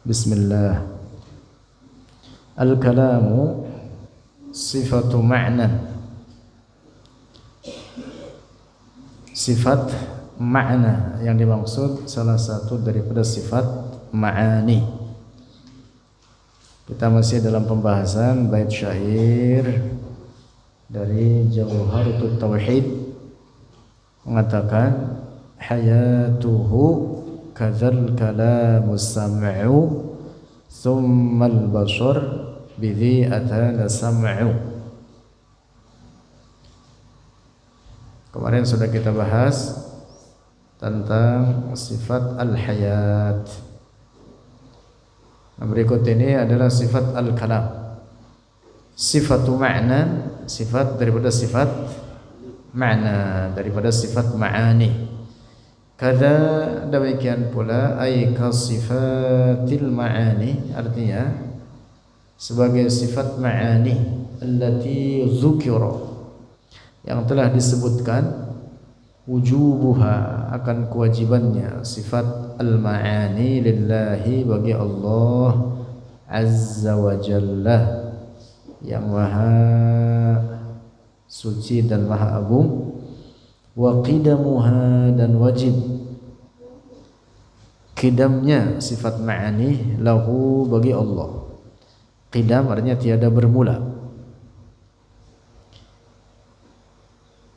Bismillah. Al-kalamu sifatu ma'na. Sifat ma'na yang dimaksud salah satu daripada sifat ma'ani. Kita masih dalam pembahasan bait syair dari Jawharatut Tauhid, mengatakan hayatuhu kadzal kalamu sam'u thummal basar bidhi atana sam'u. Kemarin sudah kita bahas tentang sifat al-hayat. Nah, berikut ini adalah sifat al-kalam. Sifatu ma'na, sifat daripada sifat ma'na, daripada sifat ma'ani. Kada demikian pula ay kasifatil ma'ani, artinya sebagai sifat ma'ani allati dzukira, yang telah disebutkan wujubuha, akan kewajibannya sifat al-ma'ani lillahi, bagi Allah azza wa jalla yang maha suci dan maha agung. Wa qidamuha, dan wajib qidamnya sifat ma'ani lahu, bagi Allah. Qidam artinya tiada bermula.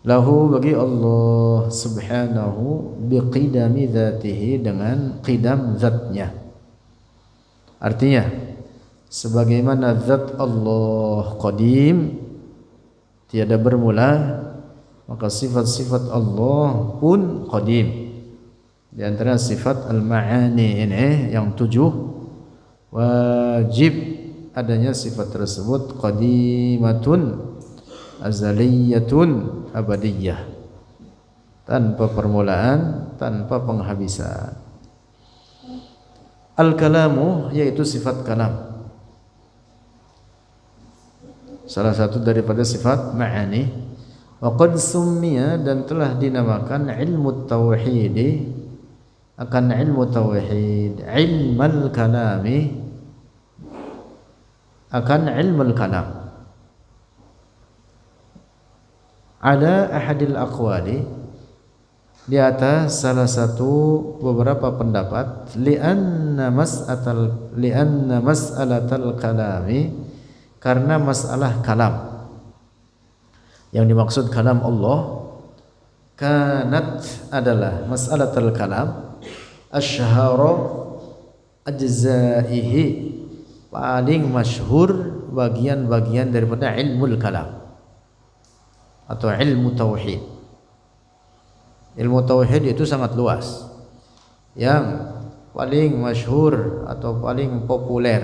Lahu, bagi Allah subhanahu, biqidami dzatihi, dengan qidam zatnya. Artinya sebagaimana zat Allah qadim, tiada bermula, maka sifat-sifat Allah pun qadim. Di antara sifat al-ma'ani ini yang 7, wajib adanya sifat tersebut qadimatun azaliyatun abadiyah, tanpa permulaan, tanpa penghabisan. Al-kalamu yaitu sifat kalam, salah satu daripada sifat ma'ani. Wa qad summiya, dan telah dinamakan ilmu tauhid, akan ilmu tauhid, ilmal kalami, akan ilmul kalam, ala ahadil aqwali, di atas salah satu beberapa pendapat, lianna mas'alatal kalami, karena masalah kalam. Yang dimaksud kalam Allah, kanat adalah mas'alatul kalam asyhara ajzaihi, paling masyhur bagian-bagian daripada ilmul kalam atau ilmu tauhid. Ilmu tauhid itu sangat luas. Yang paling masyhur atau paling populer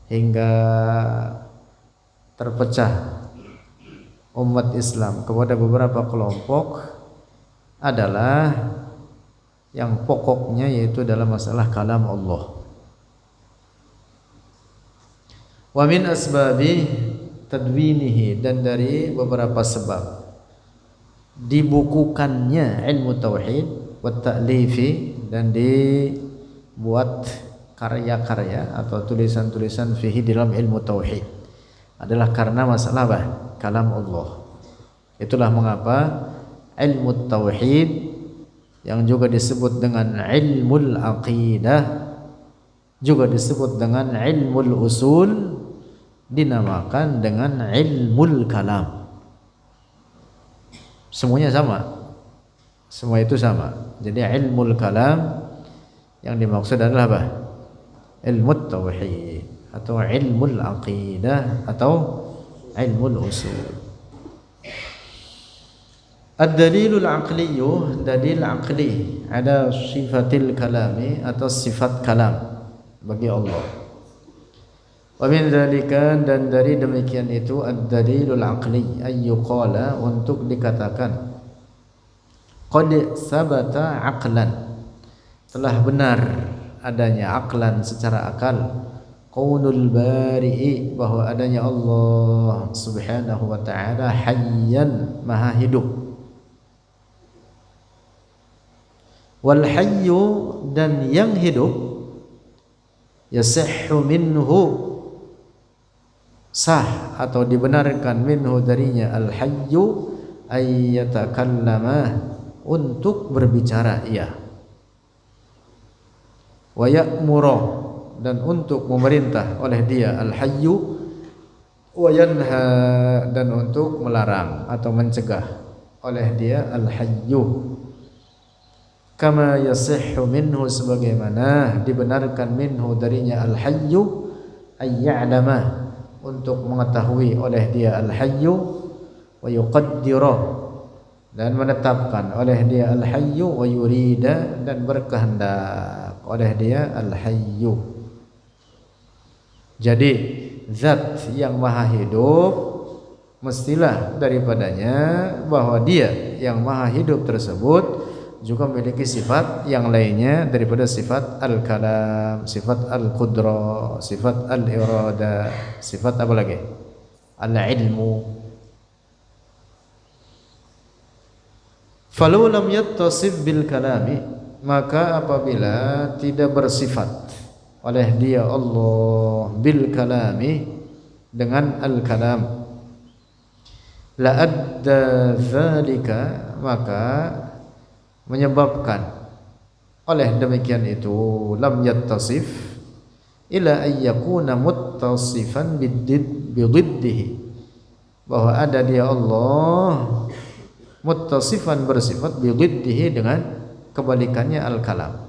hingga terpecah umat Islam kepada beberapa kelompok adalah yang pokoknya, yaitu dalam masalah kalam Allah. Wa min asbabi tadwinihi, dan dari beberapa sebab dibukukannya ilmu tauhid, wa ta'lifi, dan dibuat karya-karya atau tulisan-tulisan fihi dalam ilmu tauhid, adalah karena masalah apa? Kalam Allah. Itulah mengapa ilmu tauhid, yang juga disebut dengan ilmul aqidah, juga disebut dengan ilmul usul, dinamakan dengan ilmul kalam. Semuanya sama, semua itu sama. Jadi ilmul kalam yang dimaksud adalah apa? Ilmu tauhid atau ilmul aqidah atau ilmul usul. Ad-dalilul aqliyyu, dalil aqli ada sifatil kalami, atau sifat kalam bagi Allah. Wa min dzalika, dan dari demikian itu, ad-dalilul aqli ayyuqala, untuk dikatakan qad sabata aqlan, telah benar adanya aqlan, secara akal, qaulul bari'i, bahwa adanya Allah subhanahu wa ta'ala hayyan, maha hidup. Wal hayyu, dan yang hidup, yasihhu minhu, sah atau dibenarkan, minhu darinya, al-hayyu ay yatakallama, untuk berbicara ia, wa ya'muru, dan untuk memerintah oleh dia al-hayyu, wa yanha, dan untuk melarang atau mencegah oleh dia al-hayyu, kama yasihhu minhu, sebagaimana dibenarkan minhu darinya al-hayyu ay ya'lama, untuk mengetahui oleh dia al-hayyu, wa yuqaddiru, dan menetapkan oleh dia al-hayyu, wa yurida, dan berkehendak oleh dia al-hayyu. Jadi zat yang maha hidup, mestilah daripadanya bahwa dia yang maha hidup tersebut juga memiliki sifat yang lainnya daripada sifat al-kalam, sifat al-qudrah, sifat al-irada, sifat apa lagi? Al-ilmu. Falau lam yattasif bil kalami, maka apabila tidak bersifat oleh dia Allah bil kalami, dengan al-kalam, la adda dzalika, maka menyebabkan oleh demikian itu lam yattasif ila ayyakuna muttasifan bididdihi, bahwa ada dia Allah muttasifan, bersifat, bididdihi, dengan kebalikannya al-kalam.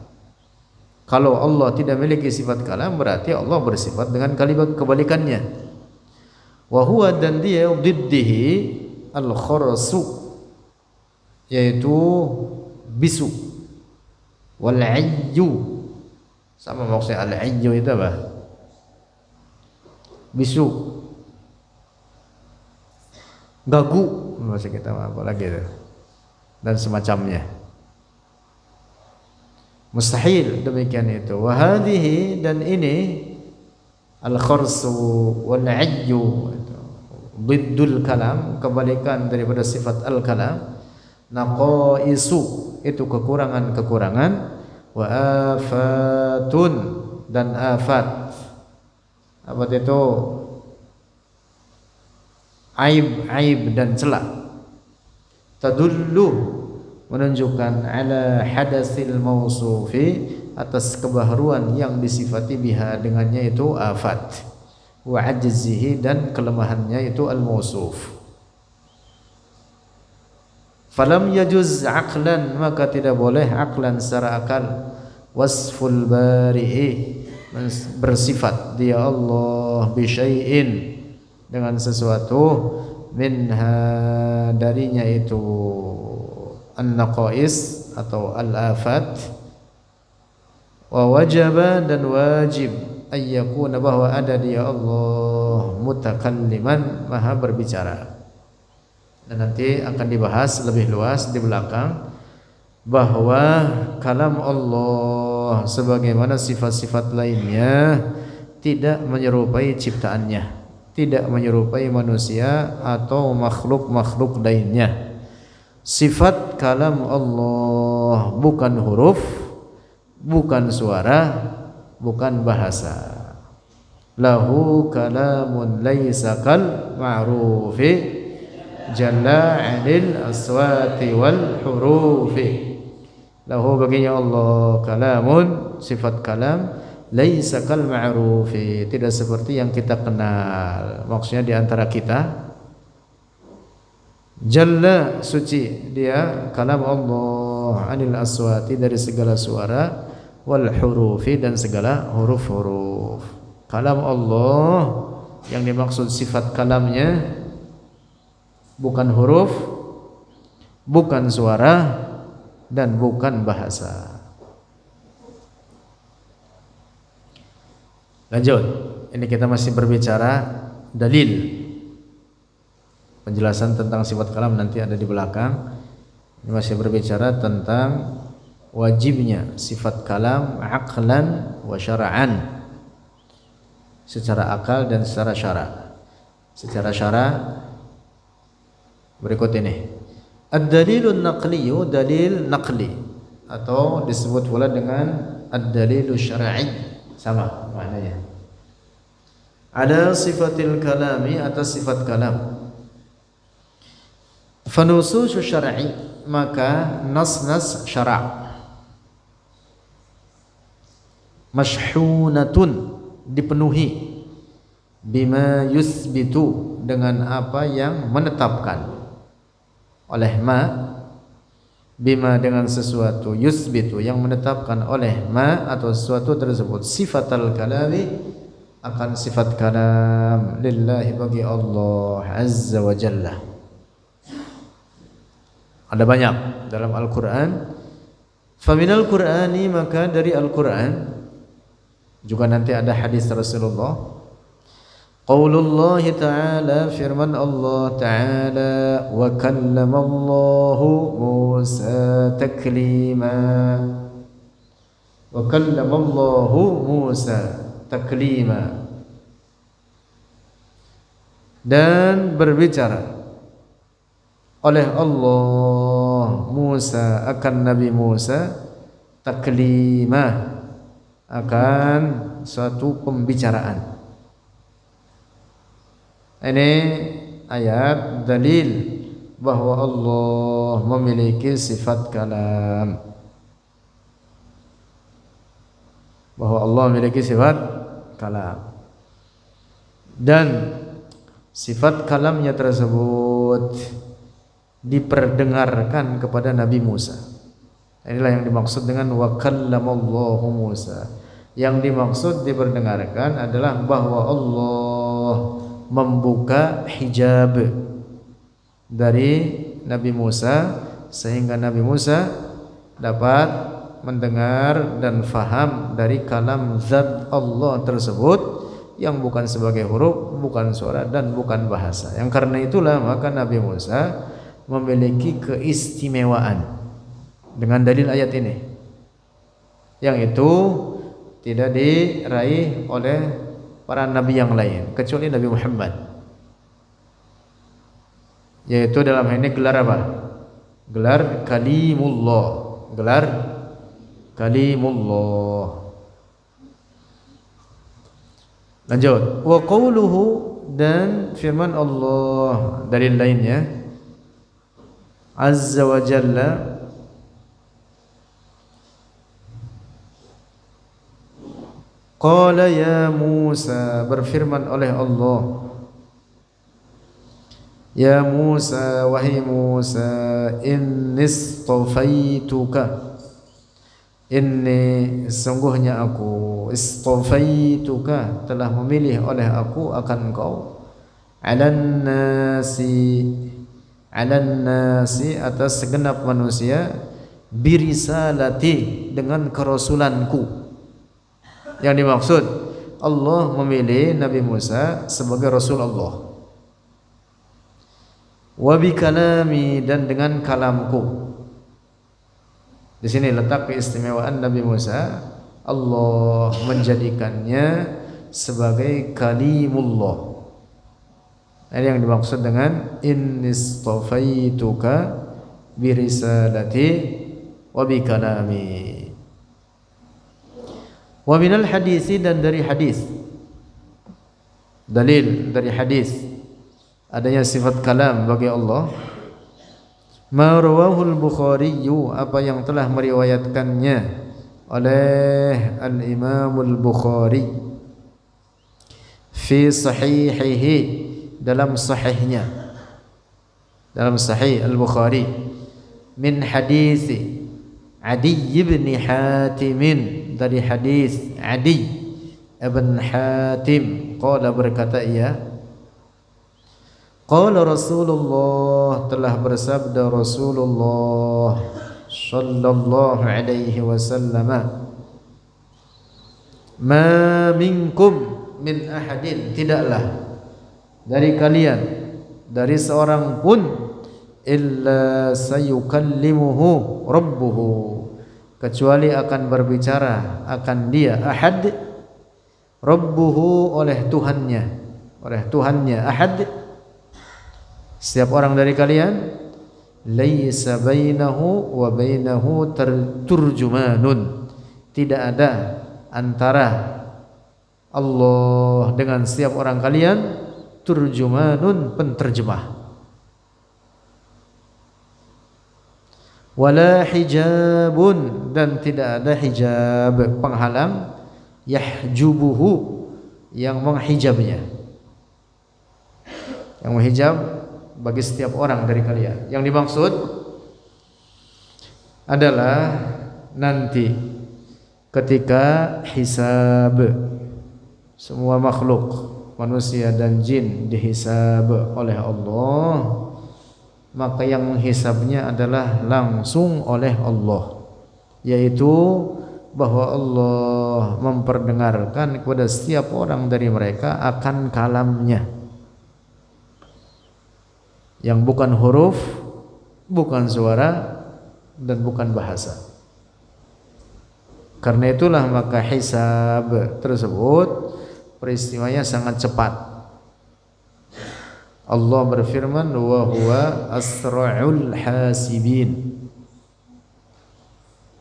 Kalau Allah tidak memiliki sifat kalam, berarti Allah bersifat dengan kebalikannya. Wa huwa, dan dia bididdihi al-kharasu, yaitu bisu, wal ayyu, sama maksudnya al ayyu itu apa? Bisu, gagu, maksud kita apa lagi itu, dan semacamnya. Mustahil demikian itu. Wa hadhihi, dan ini al kharsu wal ayyu, biddul kalam, kebalikan daripada sifat al kalam, naqaisu, itu kekurangan-kekurangan, wa afatun, dan afat. Apa itu? Aib-aib dan celah. Tadullu, menunjukkan ala hadasil mausufi, atas kebaharuan yang disifati biha, dengannya itu afat, wa ajzihi, dan kelemahannya itu al-mausuf. Falam yajuz aqlan, maka tidak boleh aqlan, secara akal, wasful bari'i, bersifat dia Allah bi syai'in, dengan sesuatu, minha, darinya itu an-naqais atau al-afat, wa wajaba, dan wajib, ayyakuna, bahwa ada dia Allah mutakalliman, maha berbicara. Dan nanti akan dibahas lebih luas di belakang bahwa kalam Allah sebagaimana sifat-sifat lainnya tidak menyerupai ciptaannya, tidak menyerupai manusia atau makhluk-makhluk lainnya. Sifat kalam Allah bukan huruf, bukan suara, bukan bahasa. Lahu kalamun laisa kal ma'rufi jalla 'anil aswati wal hurufi. Lahu, baginya Allah, kalamun, sifat kalam, laisa kal ma'rufi, tidak seperti yang kita kenal. Maksudnya di antara kita, jalla, suci dia kalam Allah, 'anil aswati, dari segala suara, wal hurufi, dan segala huruf-huruf. Kalam Allah yang dimaksud sifat kalamnya bukan huruf, bukan suara, dan bukan bahasa. Lanjut, ini kita masih berbicara dalil. Penjelasan tentang sifat kalam nanti ada di belakang. Ini masih berbicara tentang wajibnya sifat kalam aqlan wa syara'an, secara akal dan secara syara'. Secara syara' berikut ini. Ad-dalilun naqliyu, dalil naqli, atau disebut pula dengan ad-dalilu syar'i, sama maknanya. Ada sifatil kalami, atas sifat kalam. Fanususu syar'i, maka nas-nas syara' mashhunatun, dipenuhi, bima yusbitu, dengan apa yang menetapkan, oleh ma, bima dengan sesuatu, yusbitu yang menetapkan, oleh ma atau sesuatu tersebut, sifatal kalami, akan sifat kalam, lillahi, bagi Allah azza wa jalla. Ada banyak dalam Al-Quran. Faminal Qur'ani, maka dari Al-Quran juga nanti ada hadis Rasulullah. Qaulullah ta'ala, firman Allah ta'ala, wa kallamallahu Musa taklima, wa kallamallahu Musa taklima, dan berbicara oleh Allah Musa, akan Nabi Musa, taklimah, akan suatu pembicaraan. Ini ayat dalil bahwa Allah memiliki sifat kalam, bahwa Allah memiliki sifat kalam, dan sifat kalamnya tersebut diperdengarkan kepada Nabi Musa. Inilah yang dimaksud dengan wa kallamallahu Musa. Yang dimaksud diperdengarkan adalah bahwa Allah membuka hijab dari Nabi Musa, sehingga Nabi Musa dapat mendengar dan faham dari kalam zat Allah tersebut, yang bukan sebagai huruf, bukan suara, dan bukan bahasa. Yang karena itulah maka Nabi Musa memiliki keistimewaan dengan dalil ayat ini, yang itu tidak diraih oleh para nabi yang lain kecuali Nabi Muhammad, yaitu dalam hal ini gelar apa? Gelar kalimullah, gelar kalimullah. Lanjut, wa qauluhu, dan firman Allah, dalil lainnya, azza wa jalla, qala ya Musa, berfirman oleh Allah, ya Musa, wahai Musa, inni istafaituka, inni, sungguhnya aku, istafaituka, telah memilih oleh aku akan engkau, alan nasi, atas segenap manusia, birisalati, dengan kerasulanku. Yang dimaksud, Allah memilih Nabi Musa sebagai Rasul Allah, wa bikalami, dan dengan kalamku. Di sini letak keistimewaan Nabi Musa. Allah menjadikannya sebagai kalimullah. Ini yang dimaksud dengan innistafaituka birisalati wa bikalami. Wa minal hadisi, dan dari hadis, dalil dari hadis adanya sifat kalam bagi Allah, ma rawahul Bukhari, apa yang telah meriwayatkannya oleh Al-Imamul Bukhari, fi sahihihi, dalam sahihnya, dalam sahih Al-Bukhari, min hadisi Adi ibn Hatim, dari hadis Adi ibn Hatim, qala, berkata ia, qala Rasulullah, telah bersabda Rasulullah sallallahu alaihi wasallam, ma minkum min ahadin, tidaklah dari kalian, dari seorang pun, illa sayukallimuhu rabbuhu, kecuali akan berbicara akan dia, ahad, rabbuhu, oleh Tuhannya, ahad. Setiap orang dari kalian, laisa bainahu wa bainahu turjumanun, tidak ada antara Allah dengan setiap orang kalian turjumanun, penterjemah. Wala hijabun, dan tidak ada hijab, penghalang, yahjubuhu, yang menghijabnya, yang menghijab bagi setiap orang dari kalian. Yang dimaksud adalah nanti ketika hisab, semua makhluk manusia dan jin dihisab oleh Allah, maka yang menghisabnya adalah langsung oleh Allah, yaitu bahwa Allah memperdengarkan kepada setiap orang dari mereka akan kalamnya, yang bukan huruf, bukan suara, dan bukan bahasa. Karena itulah maka hisab tersebut peristiwanya sangat cepat. Allah berfirman, wa huwa asra'ul hasibin.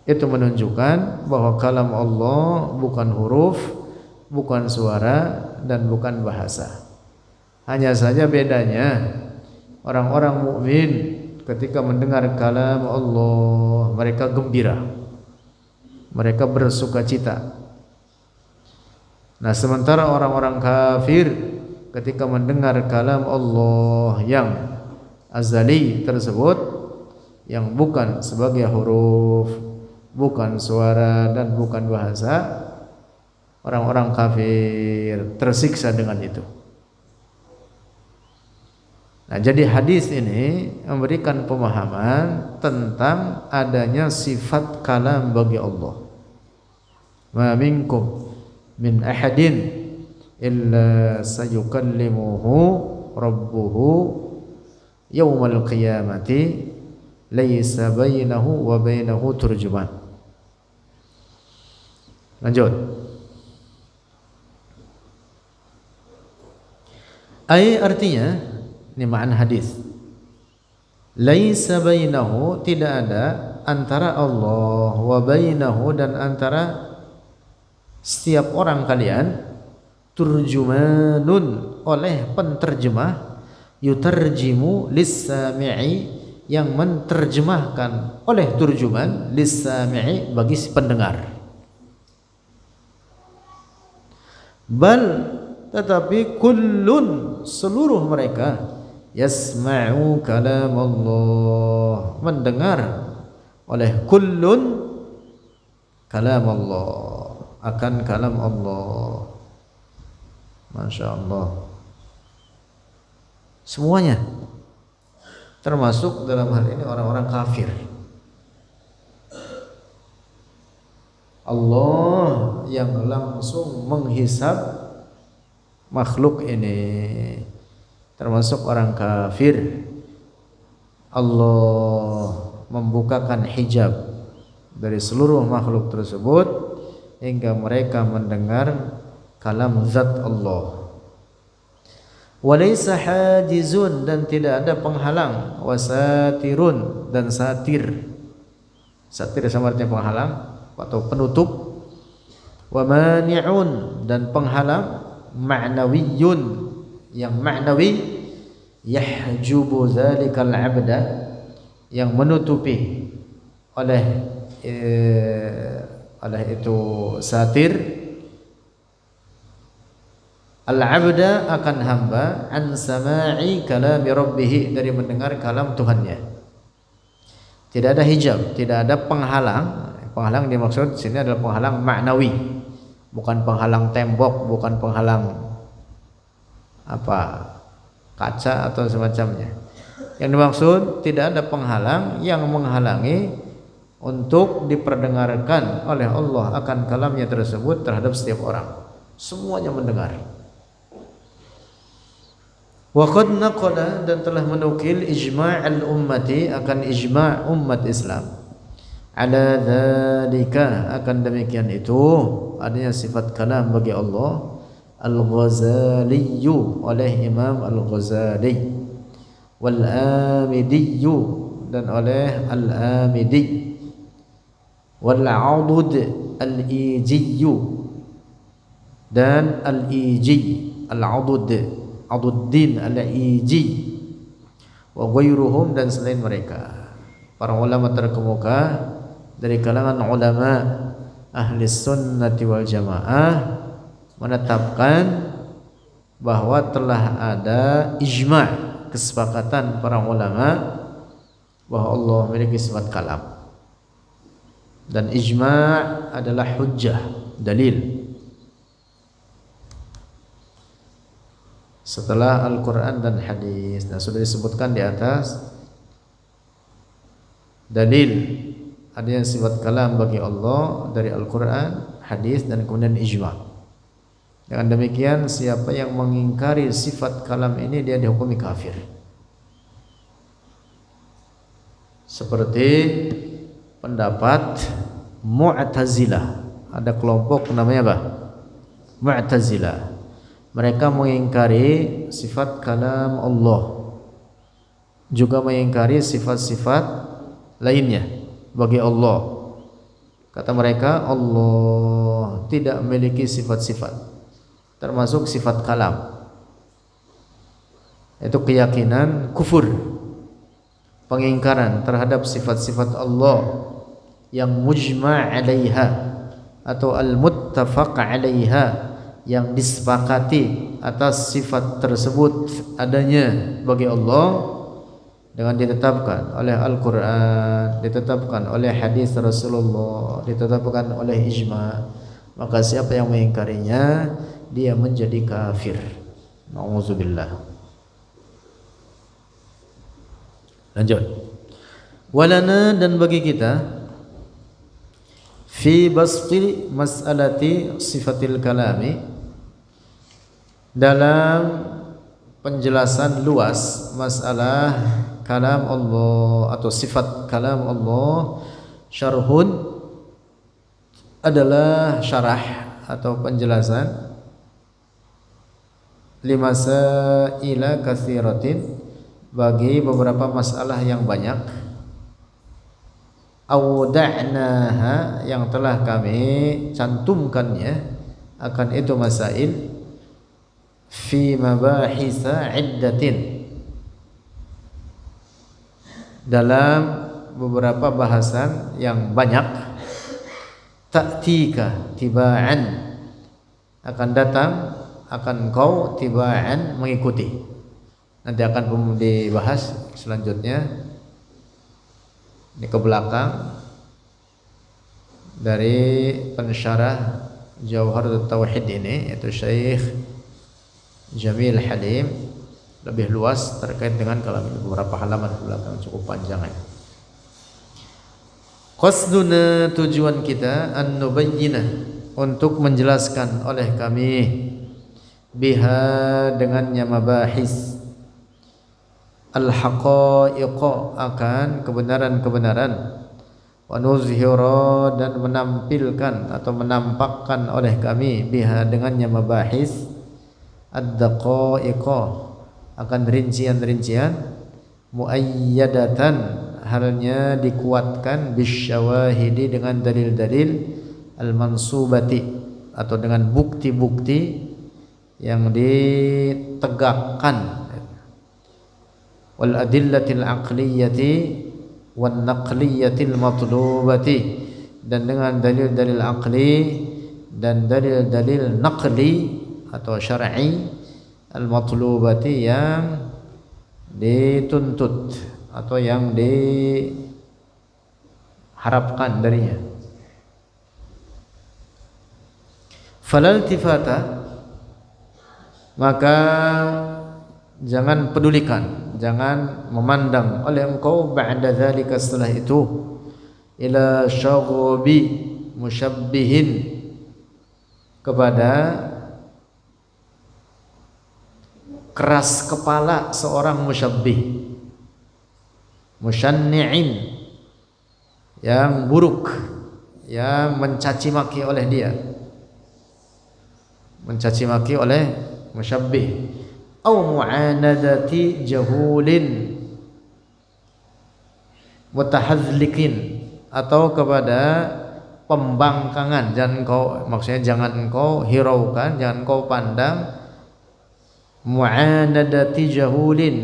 Itu menunjukkan bahwa kalam Allah bukan huruf, bukan suara, dan bukan bahasa. Hanya saja bedanya, orang-orang mukmin ketika mendengar kalam Allah mereka gembira, mereka bersukacita. Nah, sementara orang-orang kafir ketika mendengar kalam Allah yang azali tersebut, yang bukan sebagai huruf, bukan suara, dan bukan bahasa, orang-orang kafir tersiksa dengan itu. Nah, jadi hadis ini memberikan pemahaman tentang adanya sifat kalam bagi Allah. Ma minkum min ahadin illa sayukallimuhu rabbuhu yawmal qiyamati laisa bainahu wa bainahu turjuman. Lanjut. Artinya ini makna hadis. Laisa bainahu, tidak ada antara Allah, wa bainahu, dan antara setiap orang kalian, turjumanun, oleh penterjemah, yutarjimu lis-sami'i, yang menterjemahkan oleh turjuman, lis-sami'i, bagi si pendengar. Bal, tetapi kullun, seluruh mereka, yasma'u kalam Allah, mendengar oleh kullun kalam Allah, akan kalam Allah. Masya Allah, semuanya, termasuk dalam hal ini orang-orang kafir. Allah yang langsung menghisab makhluk ini, termasuk orang kafir. Allah membukakan hijab dari seluruh makhluk tersebut hingga mereka mendengar kalam zat Allah. Walaysa hajizun, dan tidak ada penghalang, wasatirun, dan satir. Satir sama artinya penghalang atau penutup. Wa mani'un, dan penghalang, ma'nawiyun, yang ma'nawi, yahjubu zalikal abda, yang menutupi oleh itu satir al-abda, akan hamba, an sama'i kalami rabbih, dari mendengar kalam Tuhannya. Tidak ada hijab, tidak ada penghalang. Penghalang dimaksud sini adalah penghalang maknawi, bukan penghalang tembok, bukan penghalang kaca atau semacamnya. Yang dimaksud tidak ada penghalang yang menghalangi untuk diperdengarkan oleh Allah akan kalamnya tersebut terhadap setiap orang. Semuanya mendengar. Wa qad naqala, dan telah menukil ijma'al ummati, akan ijma' umat Islam, ala dzalika, akan demikian itu adanya sifat kalam bagi Allah, Al-Ghazali, oleh Imam Al-Ghazali, wal Amidi, dan oleh Al-Amidi, wal Adud Al-Iji, dan Al-Iji, Aduddin Al-Iji wa ghairuhum, dan selain mereka para ulama terkemuka dari kalangan ulama ahli sunnati wal jamaah menetapkan bahwa telah ada ijma', kesepakatan para ulama bahwa Allah memiliki sifat kalam, dan ijma' adalah hujjah, dalil setelah Al-Quran dan hadis. Nah, sudah disebutkan di atas dalil adanya sifat kalam bagi Allah dari Al-Quran, hadis, dan kemudian ijma'. Dengan demikian siapa yang mengingkari sifat kalam ini dia dihukumi kafir. Seperti pendapat Mu'tazilah. Ada kelompok namanya apa? Mu'tazilah. Mereka mengingkari sifat kalam Allah, juga mengingkari sifat-sifat lainnya bagi Allah. Kata mereka Allah tidak memiliki sifat-sifat, termasuk sifat kalam. Itu keyakinan kufur, pengingkaran terhadap sifat-sifat Allah yang mujma' 'alaiha atau al-muttafaq 'alaiha, yang disepakati atas sifat tersebut adanya bagi Allah dengan ditetapkan oleh Al-Quran, ditetapkan oleh hadis Rasulullah, ditetapkan oleh ijma'. Maka siapa yang mengingkarinya dia menjadi kafir. Nauzubillah. Lanjut. Walana, dan bagi kita, fi basti mas'alati sifatil kalami, dalam penjelasan luas masalah kalam Allah atau sifat kalam Allah, syarhun adalah syarah atau penjelasan limasaila katsiratin, bagi beberapa masalah yang banyak, awda'naha, yang telah kami cantumkannya akan itu masail, fi mabahisa iddatin, dalam beberapa bahasan yang banyak, ta'tika tiba'an, akan datang, akan kau tiba'an, mengikuti. Nanti akan dibahas selanjutnya ini ke belakang dari pensyarah Jawharatul Tauhid ini, yaitu Syekh Jamil Halim, lebih luas terkait dengan kalam ini, beberapa halaman ke belakang, cukup panjang ya. Qasduna, tujuan kita, an nubayyinah, untuk menjelaskan oleh kami, biha, dengannya mabahis, al-haqa'iqa, akan kebenaran-kebenaran, wa nuzhira, dan menampilkan atau menampakkan oleh kami, biha, dengannya mabahis, ad-daqa'iqa, akan rincian-rincian, muayyadatan, halnya dikuatkan, bisyawahidi, dengan dalil-dalil, al-mansubati, atau dengan bukti-bukti yang ditegakkan, wal adillatil aqliyati wan naqliyatil matlubati, dan dengan dalil-dalil aqli dan dalil-dalil naqli atau syar'i, al-matlubati, yang dituntut atau yang diharapkan darinya. Falal tifata, maka jangan pedulikan, jangan memandang oleh engkau, ba'da dzalika, setelah itu, ila syaghabi musyabbihin, kepada keras kepala seorang musyabbih, musyanni'in, yang buruk, yang mencaci maki oleh dia, mencaci maki oleh musyabbih, au mu'anadati jahulin mutahadzlikin, atau kepada pembangkangan, jangan kau hiraukan, jangan kau pandang mu'anadati jahulin,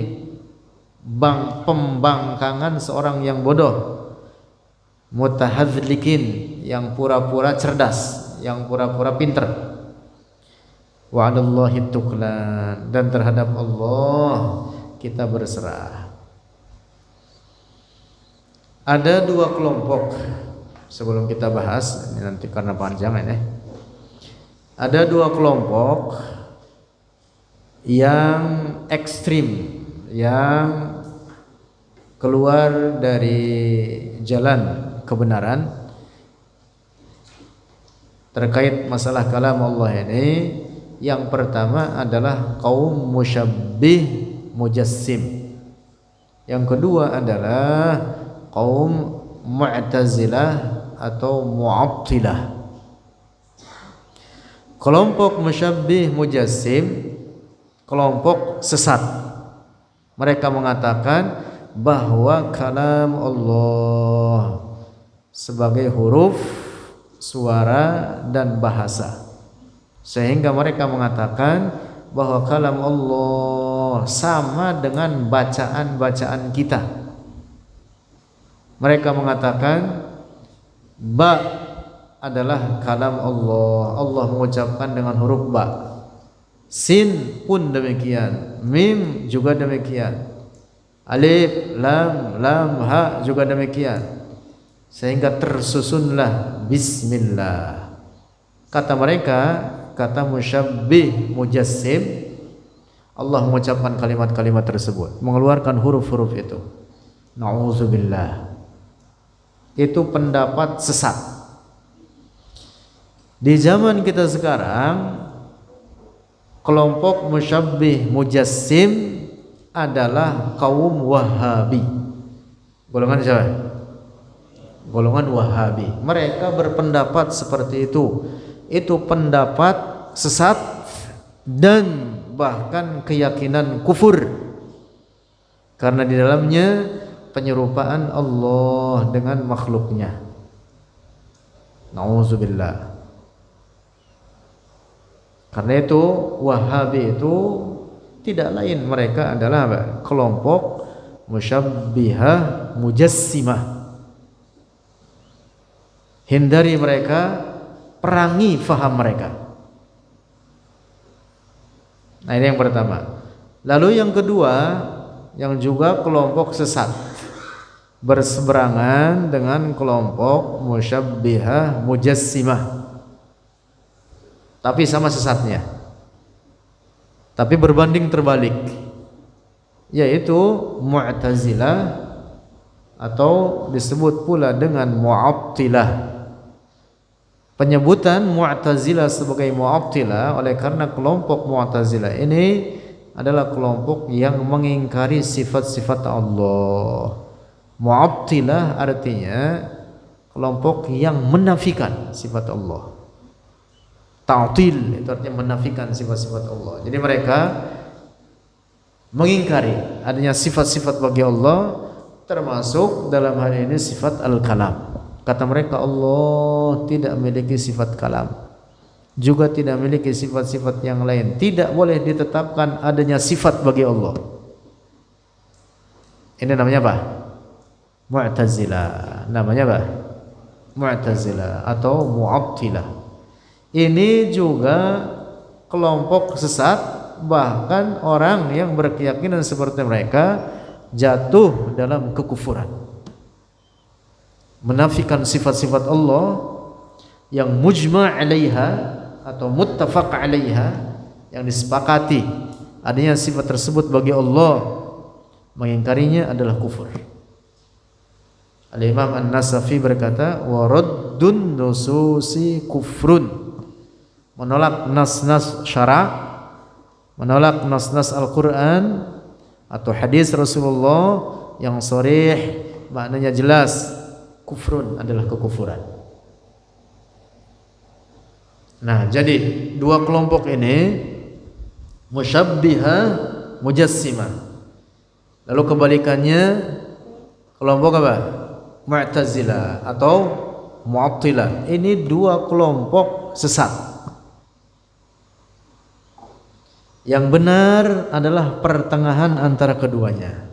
pembangkangan seorang yang bodoh, mutahadzlikin, yang pura-pura cerdas, yang pura-pura pinter, wa'adallahi tuklan, dan terhadap Allah kita berserah. Ada dua kelompok sebelum kita bahas ini nanti karena panjang ya. Ada dua kelompok yang ekstrim, yang keluar dari jalan kebenaran terkait masalah kalam Allah ini. Yang pertama adalah kaum musyabbih mujassim. Yang kedua adalah kaum mu'tazilah atau mu'attilah. Kelompok musyabbih mujassim, kelompok sesat. Mereka mengatakan bahwa kalam Allah sebagai huruf, suara dan bahasa, sehingga mereka mengatakan bahwa kalam Allah sama dengan bacaan-bacaan kita. Mereka mengatakan ba adalah kalam Allah, Allah mengucapkan dengan huruf ba. Sin pun demikian, mim juga demikian, alif, lam, ha juga demikian, sehingga tersusunlah bismillah. Kata mereka, kata musyabbih mujassim, Allah mengucapkan kalimat-kalimat tersebut, mengeluarkan huruf-huruf itu. Na'udzubillah. Itu pendapat sesat. Di zaman kita sekarang, kelompok musyabbih mujassim adalah kaum Wahabi. Golongan siapa? Golongan Wahabi. Mereka berpendapat seperti itu. Itu pendapat sesat dan bahkan keyakinan kufur, karena di dalamnya penyerupaan Allah dengan makhluknya. Na'udzubillah. Karena itu Wahabi itu tidak lain, mereka adalah apa? Kelompok musyabbihah mujassimah. Hindari mereka, perangi faham mereka. Nah, ini yang pertama. Lalu yang kedua, yang juga kelompok sesat, berseberangan dengan kelompok musyabbihah mujassimah, tapi sama sesatnya, tapi berbanding terbalik, yaitu Mu'tazilah atau disebut pula dengan Mu'attilah. Penyebutan Mu'tazilah sebagai Mu'attilah oleh karena kelompok Mu'tazilah ini adalah kelompok yang mengingkari sifat-sifat Allah. Mu'attilah artinya kelompok yang menafikan sifat Allah. Ta'til itu artinya menafikan sifat-sifat Allah. Jadi mereka mengingkari adanya sifat-sifat bagi Allah, termasuk dalam hal ini sifat al-kalam. Kata mereka Allah tidak memiliki sifat kalam, juga tidak memiliki sifat-sifat yang lain. Tidak boleh ditetapkan adanya sifat bagi Allah. Ini namanya apa? Mu'tazilah. Namanya apa? Mu'tazilah atau Mu'attilah. Ini juga kelompok sesat, bahkan orang yang berkeyakinan seperti mereka jatuh dalam kekufuran, menafikan sifat-sifat Allah yang mujma' 'alaiha atau muttafaq 'alaiha, yang disepakati adanya sifat tersebut bagi Allah. Mengingkarinya adalah kufur. Al-Imam An-Nasafi berkata, wa raddun nususi kufrun. Menolak nas-nas syara', menolak nas-nas Al-Quran atau hadis Rasulullah yang sharih, maknanya jelas, kufrun adalah kekufuran. Nah, jadi dua kelompok ini musyabbihah mujassimah. Lalu kebalikannya kelompok apa? Mu'tazilah atau Mu'attilah. Ini dua kelompok sesat. Yang benar adalah pertengahan antara keduanya.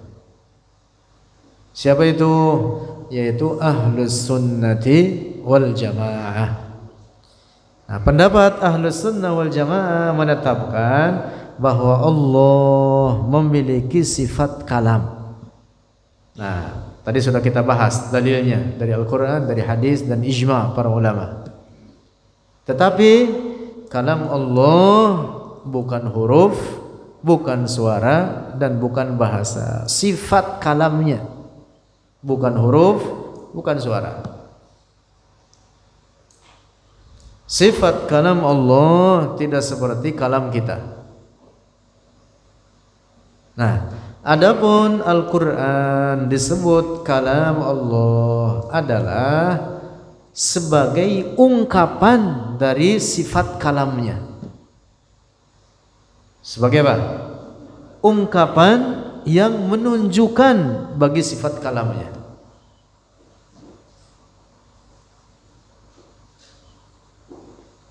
Siapa itu? Yaitu Ahlus Sunnati wal Jamaah. Nah, pendapat Ahlus Sunnah wal Jamaah menetapkan bahwa Allah memiliki sifat kalam. Nah, tadi sudah kita bahas dalilnya dari Al-Quran, dari hadis dan ijma' para ulama. Tetapi kalam Allah bukan huruf, bukan suara, dan bukan bahasa. Sifat kalamnya bukan huruf, bukan suara. Sifat kalam Allah tidak seperti kalam kita. Nah, adapun Al-Quran disebut kalam Allah adalah sebagai ungkapan dari sifat kalamnya. Sebagai apa? Ungkapan yang menunjukkan bagi sifat kalamnya.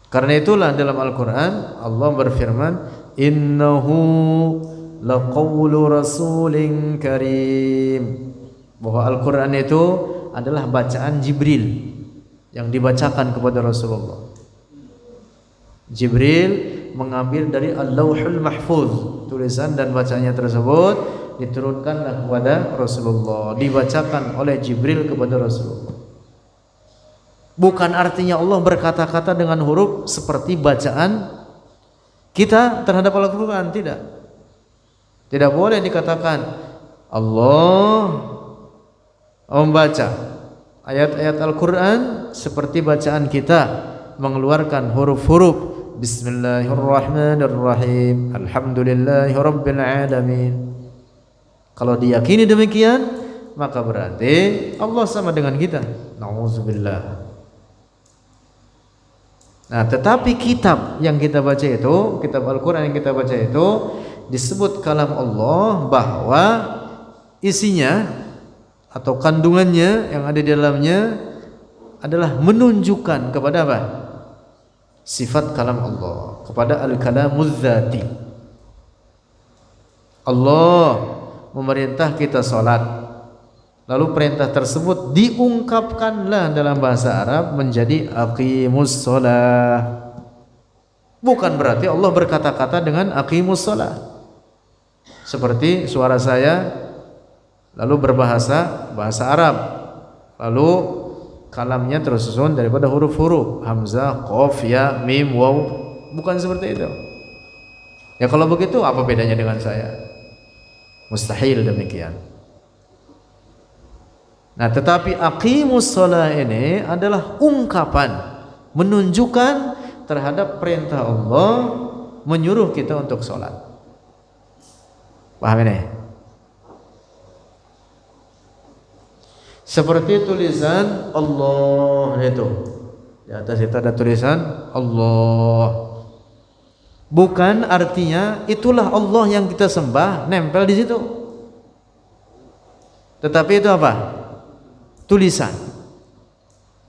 Karena itulah dalam Al-Quran Allah berfirman, innahu laqawlu rasulin karim, bahwa Al-Quran itu adalah bacaan Jibril yang dibacakan kepada Rasulullah. Jibril mengambil dari Al-Lauhul Mahfuz, tulisan dan bacanya tersebut diturunkanlah kepada Rasulullah, dibacakan oleh Jibril kepada Rasulullah. Bukan artinya Allah berkata-kata dengan huruf seperti bacaan kita terhadap Al-Quran, tidak. Tidak boleh dikatakan Allah membaca ayat-ayat Al-Quran seperti bacaan kita, mengeluarkan huruf-huruf Bismillahirrahmanirrahim, Alhamdulillahirabbil alamin. Kalau diyakini demikian, maka berarti Allah sama dengan kita. Nauzubillah. Nah, tetapi kitab yang kita baca itu, kitab Al-Quran yang kita baca itu disebut kalam Allah bahwa isinya atau kandungannya yang ada di dalamnya adalah menunjukkan kepada apa? Sifat kalam Allah, kepada Al-Kalamuz Dzati. Allah memerintah kita salat. Lalu perintah tersebut diungkapkanlah dalam bahasa Arab menjadi aqimus shalah. Bukan berarti Allah berkata-kata dengan aqimus shalah. Seperti suara saya lalu berbahasa bahasa Arab. Lalu kalamnya tersusun daripada huruf-huruf hamzah, qaf, ya, mim, waw. Bukan seperti itu. Ya kalau begitu apa bedanya dengan saya? Mustahil demikian. Nah, tetapi aqimus shalah ini adalah ungkapan menunjukkan terhadap perintah Allah menyuruh kita untuk sholat. Paham ini? Seperti tulisan Allah itu. Di atas itu ada tulisan Allah. Bukan artinya itulah Allah yang kita sembah nempel di situ. Tetapi itu apa? Tulisan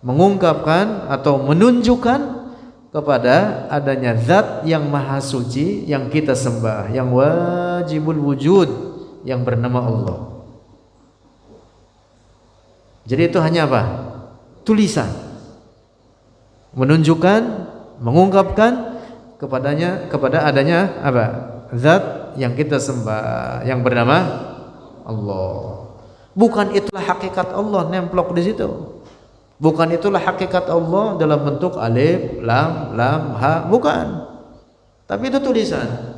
mengungkapkan atau menunjukkan kepada adanya zat yang maha suci yang kita sembah, yang wajibul wujud, yang bernama Allah. Jadi itu hanya apa? Tulisan menunjukkan, mengungkapkan kepada adanya apa? Zat yang kita sembah, yang bernama Allah. Bukan itulah hakikat Allah nemplok di situ. Bukan itulah hakikat Allah dalam bentuk alif, lam, ha, bukan. Tapi itu tulisan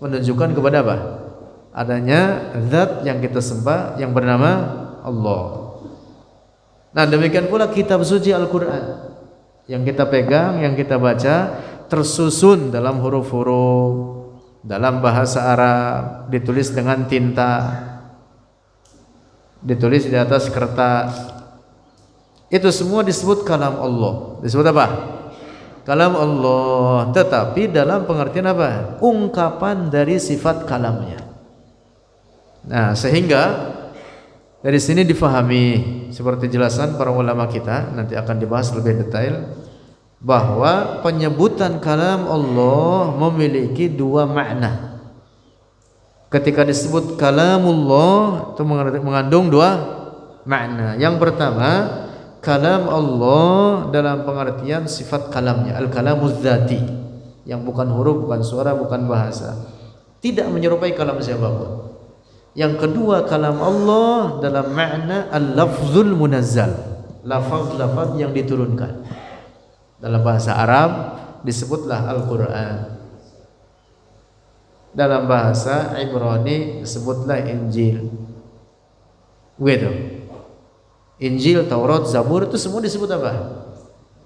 menunjukkan kepada apa? Adanya zat yang kita sembah yang bernama Allah. Nah, demikian pula kitab suci Al-Quran yang kita pegang, yang kita baca tersusun dalam huruf-huruf, dalam bahasa Arab, ditulis dengan tinta, ditulis di atas kertas. Itu semua disebut kalam Allah. Disebut apa? Kalam Allah. Tetapi dalam pengertian apa? Ungkapan dari sifat kalamnya. Nah, sehingga Dari sini difahami seperti jelasan para ulama kita, nanti akan dibahas lebih detail, bahwa penyebutan kalam Allah memiliki dua makna. Ketika disebut kalamullah itu mengandung dua makna. Yang pertama, kalam Allah dalam pengertian sifat kalamnya, al-kalamuz zati, yang bukan huruf, bukan suara, bukan bahasa, tidak menyerupai kalam siapapun. Yang kedua, kalam Allah dalam makna al-lafzul munazzal, lafaz-lafaz yang diturunkan. Dalam bahasa Arab disebutlah Al-Quran, dalam bahasa Ibrani disebutlah Injil. Begitu. Injil, Taurat, Zabur itu semua disebut apa?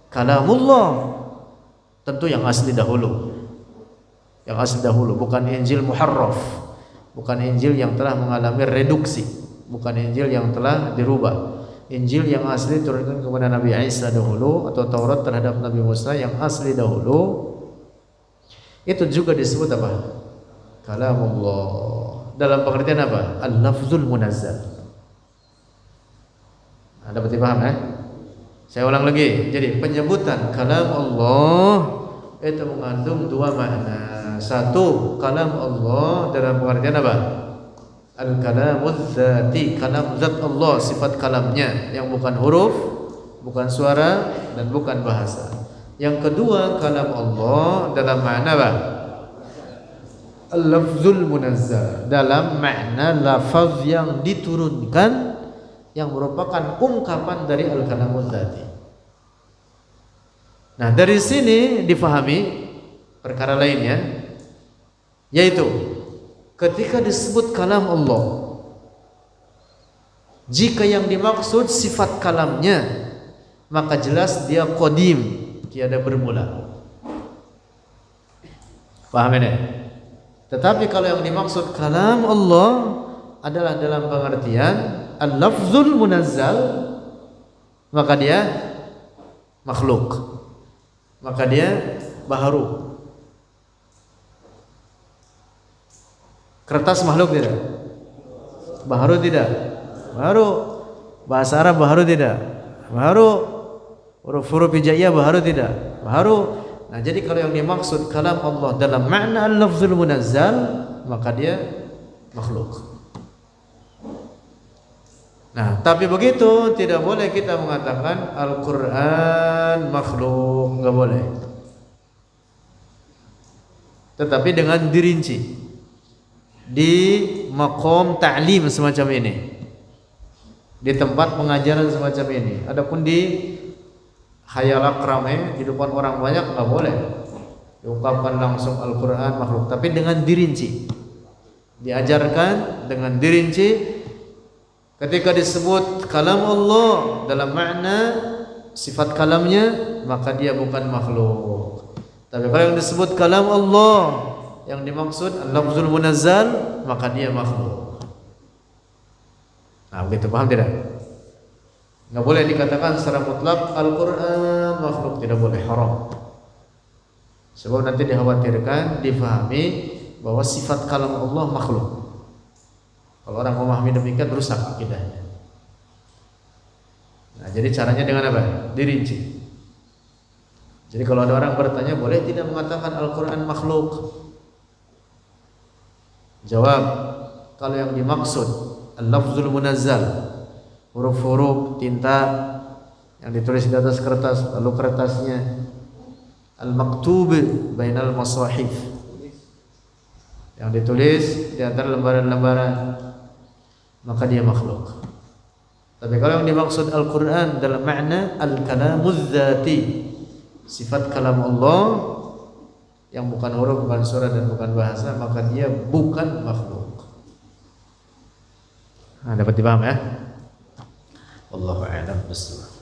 Kalamullah. Tentu yang asli dahulu. Yang asli dahulu, bukan Injil muharraf. Bukan Injil yang telah mengalami reduksi, bukan Injil yang telah dirubah. Injil yang asli turunkan kepada Nabi Isa dahulu, atau Taurat terhadap Nabi Musa yang asli dahulu, itu juga disebut apa? Kalamullah. Dalam pengertian apa? Al-lafzul munazzal. Dapat dipaham ya? Saya ulang lagi. Jadi penyebutan kalam Allah itu mengandung dua makna. Satu, kalam Allah dalam pengertian apa? Al-kalamuz zati, kalam zat Allah, sifat kalamnya yang bukan huruf, bukan suara, dan bukan bahasa. Yang kedua, kalam Allah dalam makna apa? Al-lafzul munazzal, dalam makna lafaz yang diturunkan, yang merupakan ungkapan dari al-kalamuz zati. Nah, dari sini difahami perkara lainnya, yaitu ketika disebut kalam Allah, jika yang dimaksud sifat kalamnya, maka jelas dia qadim, tiada bermula. Paham ini? Tetapi kalau yang dimaksud kalam Allah adalah dalam pengertian al-lafzul munazzal, maka dia makhluk, maka dia baharu. Kertas makhluk tidak? Baharu tidak? Baharu. Bahasa Arab baharu tidak? Baharu. Huruf-huruf hijaiyah baharu tidak? Baharu. Nah, jadi kalau yang dimaksud kalam Allah dalam makna al-lafzul munazzal, maka dia makhluk. Nah, tapi begitu tidak boleh kita mengatakan Al-Quran makhluk, enggak boleh. Tetapi dengan dirinci di maqam ta'lim semacam ini, di tempat pengajaran semacam ini. Adapun di khayalak ramai di depan orang banyak enggak boleh diungkapkan langsung Al-Quran makhluk, tapi dengan dirinci, diajarkan dengan dirinci. Ketika disebut kalam Allah dalam makna sifat kalamnya, maka dia bukan makhluk. Tapi kalau yang disebut kalam Allah yang dimaksud al-lafzul munazzal, maka dia makhluk. Nah, begitu, paham tidak? Enggak boleh dikatakan secara mutlak Al-Quran makhluk, tidak boleh, haram. Sebab nanti dikhawatirkan difahami bahwa sifat kalam Allah makhluk. Kalau orang memahami demikian, rusak akidahnya. Nah, jadi caranya dengan apa? Dirinci. Jadi kalau ada orang bertanya, boleh tidak mengatakan Al-Quran makhluk? Jawab, kalau yang dimaksud al-lafzul munazzal, huruf-huruf tinta yang ditulis di atas kertas, lalu kertasnya al-maktub bainal masahif, yang ditulis di antara lembaran-lembaran, maka dia makhluk. Tapi kalau yang dimaksud Al-Quran dalam makna al-kalamuz zati, sifat kalam Allah yang bukan huruf, bukan suara, dan bukan bahasa, maka dia bukan makhluk. Nah, dapat dipaham ya? Wallahu a'lam bishawab.